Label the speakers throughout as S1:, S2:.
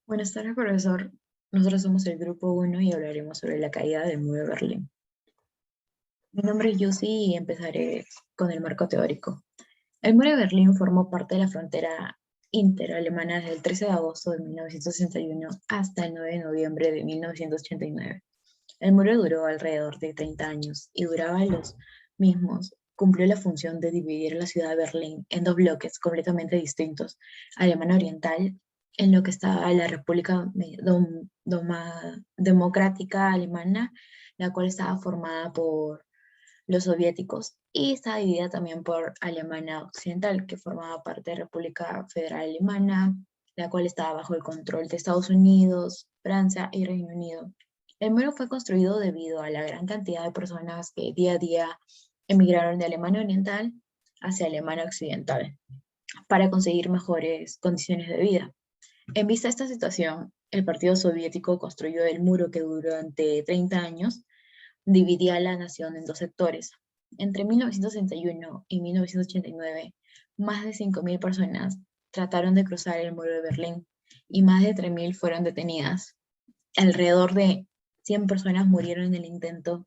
S1: Buenas tardes, profesor. Nosotros somos el grupo uno y hablaremos sobre la caída del muro de Berlín. Mi nombre es Yussi y empezaré con el marco teórico. El muro de Berlín formó parte de la frontera interalemana desde el 13 de agosto de 1961 hasta el 9 de noviembre de 1989. El muro duró alrededor de 30 años y duraba los mismos. Cumplió la función de dividir la ciudad de Berlín en dos bloques completamente distintos: Alemania Oriental, en lo que estaba la República Democrática Alemana, la cual estaba formada por los soviéticos, y estaba dividida también por Alemania Occidental, que formaba parte de República Federal Alemana, la cual estaba bajo el control de Estados Unidos, Francia y Reino Unido. El muro fue construido debido a la gran cantidad de personas que día a día emigraron de Alemania Oriental hacia Alemania Occidental para conseguir mejores condiciones de vida. En vista de esta situación, el Partido Soviético construyó el muro que durante 30 años dividía a la nación en dos sectores. Entre 1961 y 1989, más de 5.000 personas trataron de cruzar el muro de Berlín y más de 3.000 fueron detenidas. Alrededor de 100 personas murieron en el intento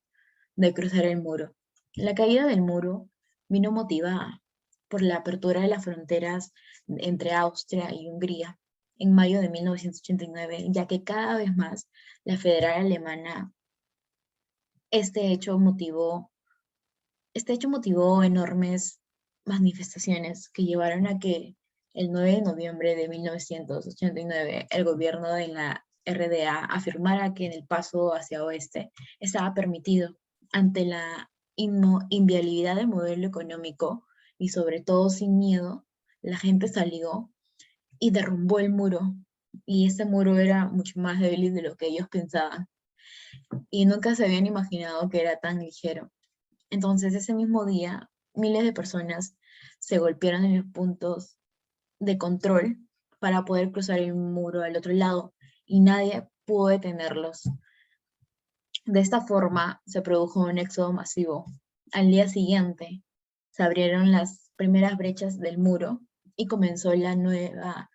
S1: de cruzar el muro. La caída del muro vino motivada por la apertura de las fronteras entre Austria y Hungría en mayo de 1989, ya que cada vez más la federal alemana, este hecho motivó, este hecho motivó enormes manifestaciones que llevaron a que el 9 de noviembre de 1989 el gobierno de la RDA afirmara que en el paso hacia oeste estaba permitido. Ante la inviabilidad del modelo económico y sobre todo sin miedo, la gente salió y derrumbó el muro. Y ese muro era mucho más débil de lo que ellos pensaban. Y nunca se habían imaginado que era tan ligero. Entonces, ese mismo día, miles de personas se golpearon en los puntos de control para poder cruzar el muro al otro lado y nadie pudo detenerlos. De esta forma, se produjo un éxodo masivo. Al día siguiente, se abrieron las primeras brechas del muro y comenzó la nueva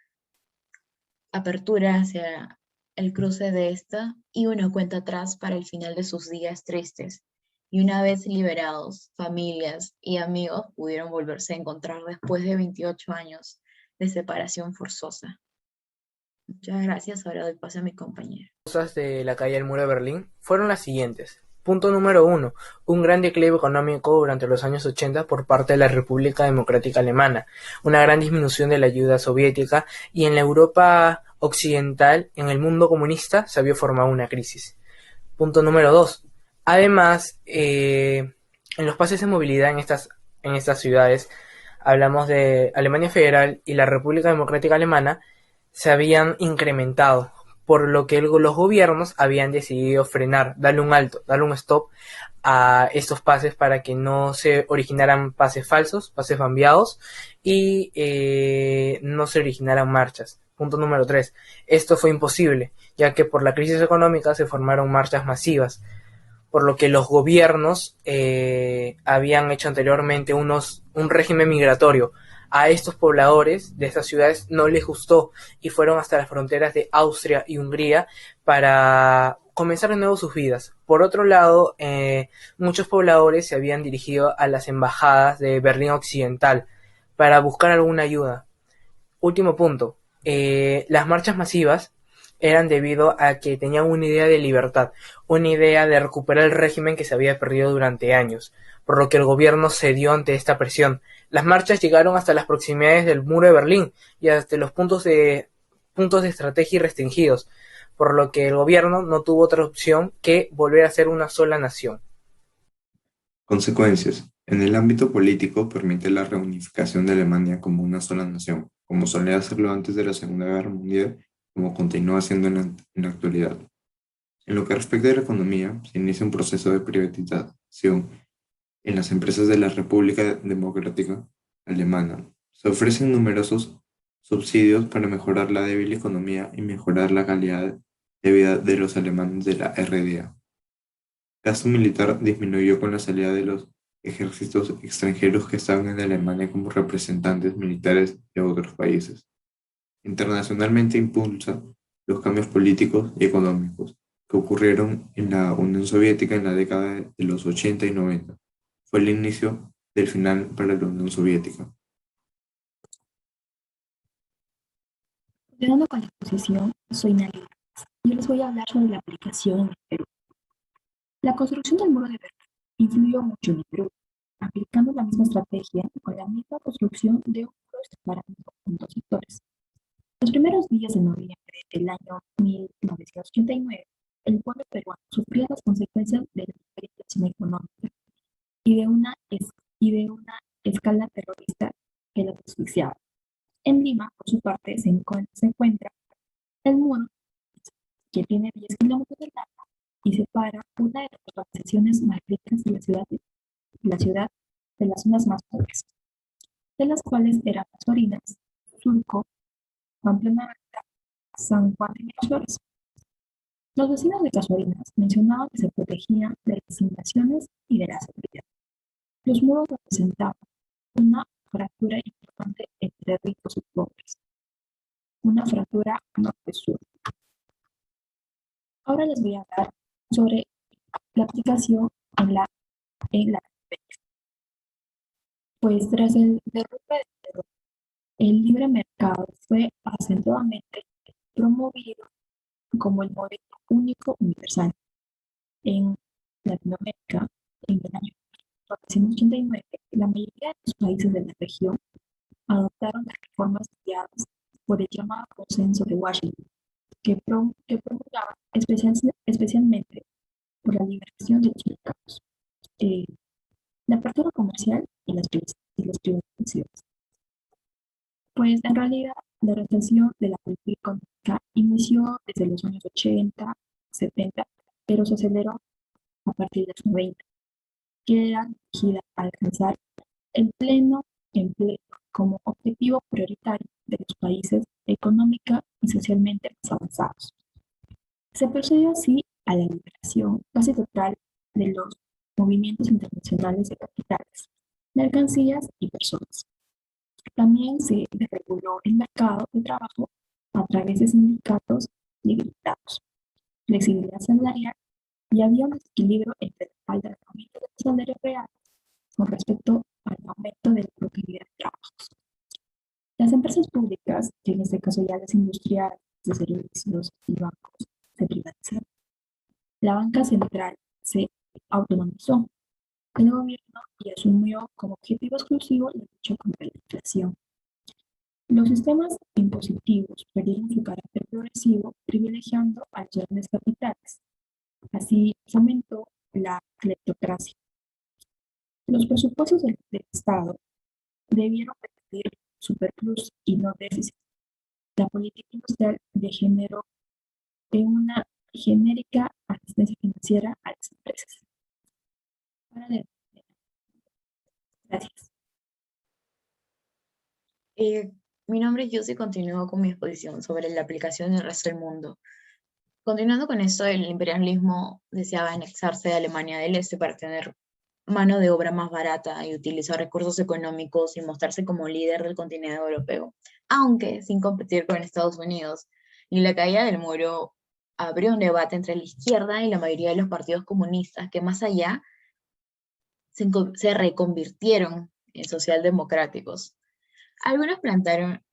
S1: apertura hacia el cruce de esta y una cuenta atrás para el final de sus días tristes. Y una vez liberados, familias y amigos pudieron volverse a encontrar después de 28 años de separación forzosa. Muchas gracias, ahora doy paso a mi compañero.
S2: Causas de la caída del muro de Berlín fueron las siguientes. Punto número uno: un gran declive económico durante los años 80 por parte de la República Democrática Alemana, una gran disminución de la ayuda soviética y en la Europa occidental, en el mundo comunista, se había formado una crisis. Punto número dos: además, en los pases de movilidad en estas ciudades, hablamos de Alemania Federal y la República Democrática Alemana, se habían incrementado, por lo que los gobiernos habían decidido frenar, darle un alto, darle un stop a estos pases para que no se originaran pases falsos, pases cambiados y no se originaran marchas. Punto número 3. Esto fue imposible, ya que por la crisis económica se formaron marchas masivas, por lo que los gobiernos habían hecho anteriormente un régimen migratorio. A estos pobladores de estas ciudades no les gustó y fueron hasta las fronteras de Austria y Hungría para comenzar de nuevo sus vidas. Por otro lado, muchos pobladores se habían dirigido a las embajadas de Berlín Occidental para buscar alguna ayuda. Último punto, las marchas masivas eran debido a que tenían una idea de libertad, una idea de recuperar el régimen que se había perdido durante años, por lo que el gobierno cedió ante esta presión. Las marchas llegaron hasta las proximidades del muro de Berlín y hasta los puntos de estrategia restringidos, por lo que el gobierno no tuvo otra opción que volver a ser una sola nación.
S3: Consecuencias. En el ámbito político permite la reunificación de Alemania como una sola nación, como solía hacerlo antes de la Segunda Guerra Mundial, como continúa haciendo en la actualidad. En lo que respecta a la economía, se inicia un proceso de privatización en las empresas de la República Democrática Alemana. Se ofrecen numerosos subsidios para mejorar la débil economía y mejorar la calidad de vida de los alemanes de la RDA. Gasto militar disminuyó con la salida de los ejércitos extranjeros que estaban en Alemania como representantes militares de otros países. Internacionalmente impulsa los cambios políticos y económicos que ocurrieron en la Unión Soviética en la década de los 80 y 90. Fue el inicio del final para la Unión Soviética.
S4: Continuando con la exposición, soy Nali. Yo les voy a hablar sobre la aplicación en el Perú. La construcción del muro de Berlín influyó mucho en el Perú, aplicando la misma estrategia con la misma construcción de un muro separando en dos sectores. Los primeros días de noviembre del año 1989, el pueblo peruano sufría las consecuencias de la hiperinflación económica y de una escala terrorista que los asfixiaba. En Lima, por su parte, se encuentra el muro, que tiene 10 kilómetros de largo y separa una de las urbanizaciones más ricas de la ciudad de las zonas más pobres, de las cuales eran Las Orinas, Surco, Pamplona Alta, San Juan de Miraflores. Los vecinos de Casuarinas mencionaban que se protegían de las invasiones y de la seguridad. Los muros representaban una fractura importante entre ricos y pobres, una fractura norte-sur. Ahora les voy a hablar sobre la aplicación en la pues tras el derrumbe del Perú, el libre mercado fue acentuadamente promovido como el modelo único universal. En Latinoamérica, en el año 1989, la mayoría de los países de la región adoptaron las reformas guiadas por el llamado Consenso de Washington, que promulgaba especialmente por la liberación de los mercados, eh, la apertura comercial y las privatizaciones. Pues en realidad la recesión de la política económica inició desde los años 80, 70, pero se aceleró a partir de los 90, que era dirigida a alcanzar el pleno empleo como objetivo prioritario de los países económica y socialmente más avanzados. Se procedió así a la liberación casi total de los movimientos internacionales de capitales, mercancías y personas. También se desreguló el mercado de trabajo a través de sindicatos limitados, flexibilidad salarial y había un desequilibrio entre la falta de aumento de los salarios reales con respecto al aumento de la productividad de trabajos. Las empresas públicas, que en este caso ya las industriales, de servicios y bancos, se privatizaron. La banca central se autonomizó el gobierno y asumió como objetivo exclusivo la lucha contra la inflación. Los sistemas impositivos perdieron su carácter progresivo, privilegiando a los grandes capitales. Así fomentó la cleptocracia. Los presupuestos del Estado debieron permitir superplus y no déficit. La política industrial degeneró en una genérica asistencia financiera a las empresas. Gracias.
S1: Mi nombre es Yussi y continúo con mi exposición sobre la aplicación en el resto del mundo. Continuando con esto, el imperialismo deseaba anexarse de Alemania del Este para tener mano de obra más barata y utilizar recursos económicos y mostrarse como líder del continente europeo, aunque sin competir con Estados Unidos. Y la caída del muro abrió un debate entre la izquierda y la mayoría de los partidos comunistas que más allá se reconvirtieron en socialdemocráticos. Algunos plantearon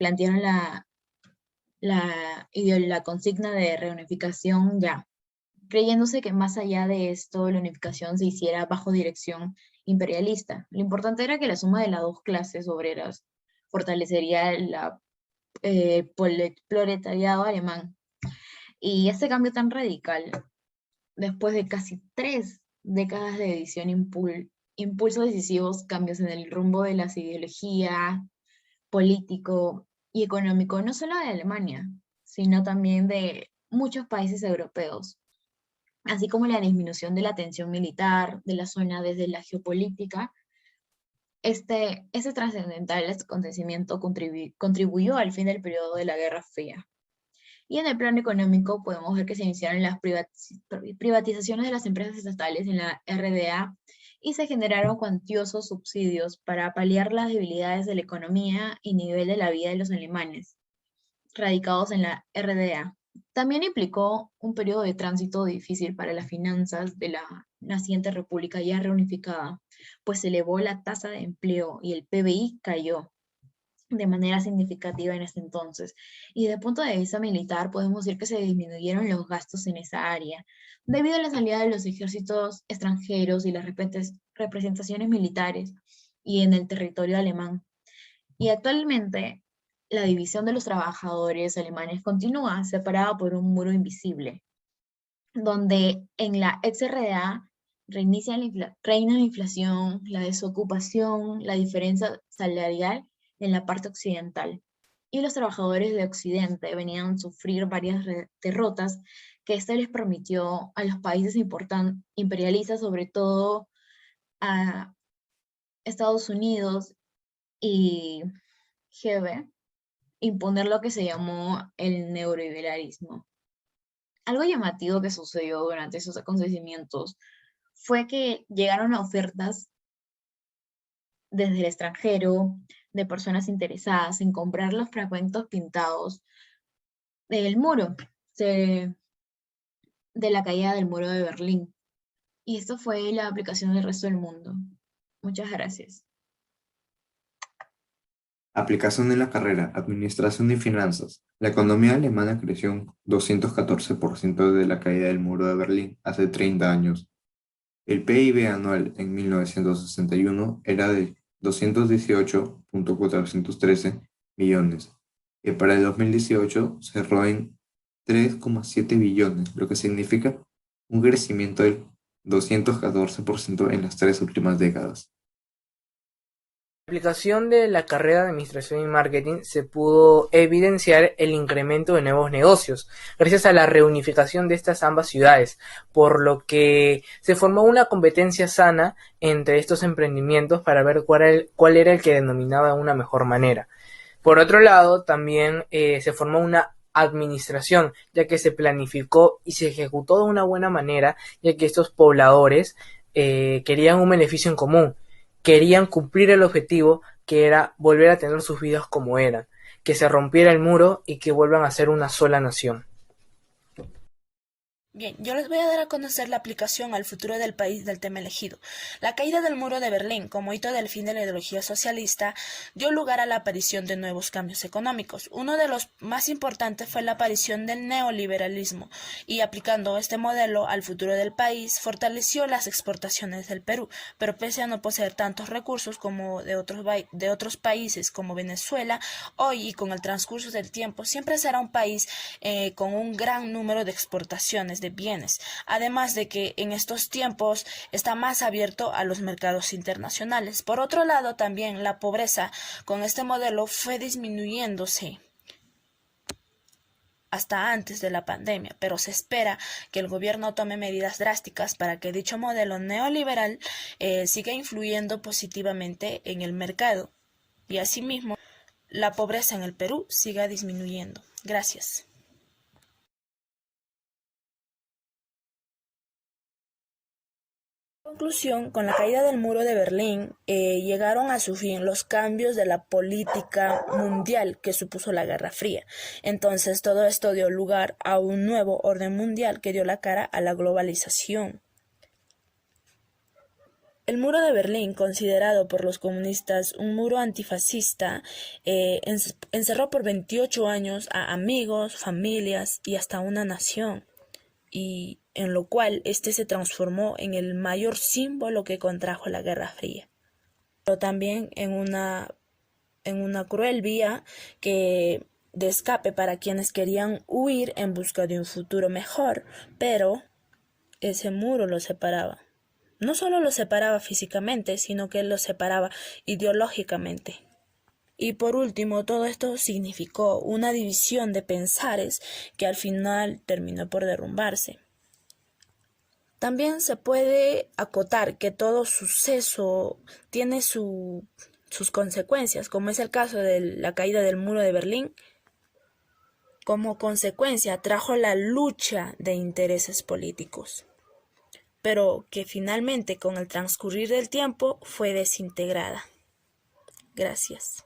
S1: la consigna de reunificación ya, creyéndose que más allá de esto la unificación se hiciera bajo dirección imperialista. Lo importante era que la suma de las dos clases obreras fortalecería el proletariado alemán. Y este cambio tan radical, después de casi 3 décadas de edición, impulsó decisivos cambios en el rumbo de las ideologías político y económico, no solo de Alemania, sino también de muchos países europeos, así como la disminución de la tensión militar de la zona desde la geopolítica. Ese trascendental acontecimiento contribuyó al fin del periodo de la Guerra Fría. Y en el plano económico podemos ver que se iniciaron las privatizaciones de las empresas estatales en la RDA y se generaron cuantiosos subsidios para paliar las debilidades de la economía y nivel de la vida de los alemanes radicados en la RDA. También implicó un periodo de tránsito difícil para las finanzas de la naciente república ya reunificada, pues se elevó la tasa de empleo y el PBI cayó de manera significativa en ese entonces. Y desde el punto de vista militar, podemos decir que se disminuyeron los gastos en esa área, debido a la salida de los ejércitos extranjeros y las representaciones militares y en el territorio alemán. Y actualmente, la división de los trabajadores alemanes continúa separada por un muro invisible, donde en la ex-RDA reina la inflación, la desocupación, la diferencia salarial en la parte occidental. Y los trabajadores de Occidente venían a sufrir varias derrotas que esto les permitió a los países imperialistas, sobre todo a Estados Unidos y GB, imponer lo que se llamó el neoliberalismo. Algo llamativo que sucedió durante esos acontecimientos fue que llegaron a ofertas desde el extranjero de personas interesadas en comprar los fragmentos pintados del muro, de, de la caída del muro de Berlín. Y esto fue la aplicación del resto del mundo. Muchas gracias.
S3: Aplicación en la carrera, Administración y Finanzas. La economía alemana creció un 214% desde la caída del muro de Berlín hace 30 años. El PIB anual en 1961 era de 218.413 millones y para el 2018 cerró en 3,7 billones, lo que significa un crecimiento del 214% en las 3 últimas décadas.
S2: La aplicación de la carrera de Administración y Marketing se pudo evidenciar el incremento de nuevos negocios gracias a la reunificación de estas ambas ciudades, por lo que se formó una competencia sana entre estos emprendimientos para ver cuál era el que denominaba de una mejor manera. Por otro lado, también se formó una administración, ya que se planificó y se ejecutó de una buena manera, ya que estos pobladores querían un beneficio en común, querían cumplir el objetivo que era volver a tener sus vidas como eran, que se rompiera el muro y que vuelvan a ser una sola nación.
S5: Bien, yo les voy a dar a conocer la aplicación al futuro del país del tema elegido. La caída del muro de Berlín, como hito del fin de la ideología socialista, dio lugar a la aparición de nuevos cambios económicos. Uno de los más importantes fue la aparición del neoliberalismo, y aplicando este modelo al futuro del país, fortaleció las exportaciones del Perú, pero pese a no poseer tantos recursos como de otros países como Venezuela, hoy y con el transcurso del tiempo, siempre será un país con un gran número de exportaciones de bienes, además de que en estos tiempos está más abierto a los mercados internacionales. Por otro lado, también la pobreza con este modelo fue disminuyéndose hasta antes de la pandemia, pero se espera que el gobierno tome medidas drásticas para que dicho modelo neoliberal siga influyendo positivamente en el mercado y asimismo la pobreza en el Perú siga disminuyendo. Gracias. En conclusión, con la caída del muro de Berlín, llegaron a su fin los cambios de la política mundial que supuso la Guerra Fría. Entonces, todo esto dio lugar a un nuevo orden mundial que dio la cara a la globalización. El muro de Berlín, considerado por los comunistas un muro antifascista, encerró por 28 años a amigos, familias y hasta una nación, y en lo cual este se transformó en el mayor símbolo que contrajo la Guerra Fría, pero también en una cruel vía de escape para quienes querían huir en busca de un futuro mejor, pero ese muro los separaba. No solo los separaba físicamente, sino que los separaba ideológicamente. Y por último, todo esto significó una división de pensares que al final terminó por derrumbarse. También se puede acotar que todo suceso tiene sus consecuencias, como es el caso de la caída del muro de Berlín. Como consecuencia trajo la lucha de intereses políticos, pero que finalmente con el transcurrir del tiempo fue desintegrada. Gracias.